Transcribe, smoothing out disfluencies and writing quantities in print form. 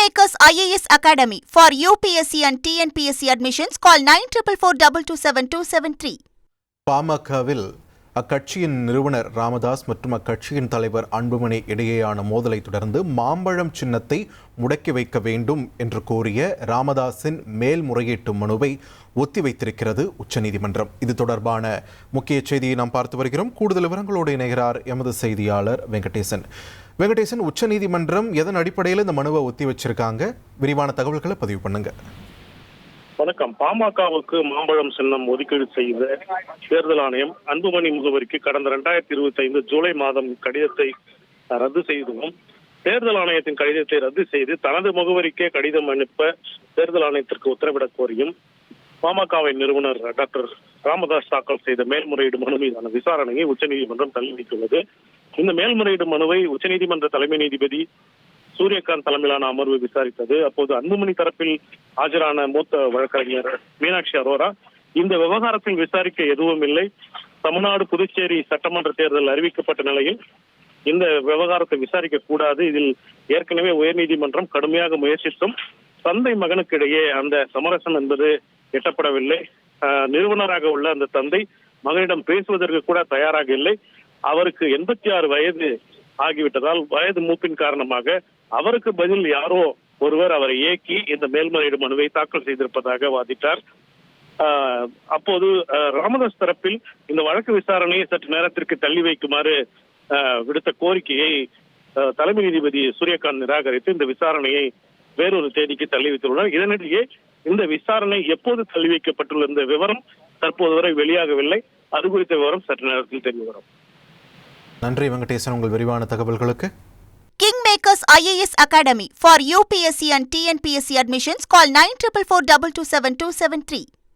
Kingmakers IAS Academy for UPSC and TNPSC admissions. Call 9442272273. பாமகவில் அக்கட்சியின் நிறுவனர் ராமதாஸ் மற்றும் அக்கட்சியின் தலைவர் அன்புமணி இடையேயான மோதலை தொடர்ந்து மாம்பழம் சின்னத்தை முடக்கி வைக்க வேண்டும் என்று கோரிய ராமதாஸின் மேல்முறையீட்டு மனுவை ஒத்திவைத்திருக்கிறது உச்சநீதிமன்றம். இது தொடர்பான முக்கிய செய்தியை நாம் பார்த்து வருகிறோம். கூடுதல் விவரங்களோடு இணைகிறார் எமது செய்தியாளர் வெங்கடேசன். உச்சநீதிமன்றம் எதன் அடிப்படையில் இந்த மனுவை ஒத்தி வச்சிருக்காங்க? விரிவான தகவல்களை பதிவு பண்ணுங்க. வணக்கம். பாமகவுக்கு மாம்பழம் சின்னம் ஒதுக்கீடு செய்த தேர்தல் ஆணையம் அன்புமணி முகவரிக்கு கடந்த 2025 ஜூலை மாதம் கடிதத்தை ரத்து செய்ததும், தேர்தல் ஆணையத்தின் கடிதத்தை ரத்து செய்து தனது முகவரிக்கே கடிதம் அனுப்ப தேர்தல் ஆணையத்திற்கு உத்தரவிடக் கோரியும் பாமகவின் நிறுவனர் டாக்டர் ராமதாஸ் தாக்கல் செய்த மேல்முறையீடு மனு மீதான விசாரணையை உச்சநீதிமன்றம் தள்ளி வைத்துள்ளது. இந்த மேல்முறையீடு மனுவை உச்சநீதிமன்ற தலைமை நீதிபதி சூரியகாந்த் தலைமையிலான அமர்வு விசாரித்தது. அப்போது அன்புமணி தரப்பில் ஆஜரான மூத்த வழக்கறிஞர் மீனாட்சி அரோரா, இந்த விவகாரத்தில் விசாரிக்க எதுவும் இல்லை, தமிழ்நாடு புதுச்சேரி சட்டமன்ற தேர்தல் அறிவிக்கப்பட்ட நிலையில் இந்த விவகாரத்தை விசாரிக்க கூடாது, இதில் ஏற்கனவே உயர்நீதிமன்றம் கடுமையாக முயற்சித்தும் தந்தை மகனுக்கு இடையே அந்த சமரசம் என்பது எட்டப்படவில்லை. நிறுவனராக உள்ள அந்த தந்தை மகனிடம் பேசுவதற்கு கூட தயாராக இல்லை. அவருக்கு 86 வயது ஆகிவிட்டதால் வயது மூப்பின் காரணமாக அவருக்கு பதில் யாரோ ஒருவர் அவரை இயக்கி இந்த மேல்முறையீடு மனுவை தாக்கல் செய்திருப்பதாக வாதிட்டார். அப்போது ராமதாஸ் தரப்பில் இந்த வழக்கு விசாரணையை சற்று நேரத்திற்கு தள்ளி வைக்குமாறு விடுத்த கோரிக்கையை தலைமை நீதிபதி சூரியகாந்த் நிராகரித்து இந்த விசாரணையை வேறொரு தேதிக்கு தள்ளி வைத்துள்ளனர். இதனிடையே இந்த விசாரணை எப்போது தள்ளி வைக்கப்பட்டுள்ள இந்த விவரம் தற்போது வரை வெளியாகவில்லை. அது குறித்த விவரம் சற்று நேரத்தில் தெரிய வரும். நன்றி வெங்கடேசன், உங்கள் விரிவான தகவல்களுக்கு. Kingmakers IAS Academy for UPSC and TNPSC admissions. Call 9442272273.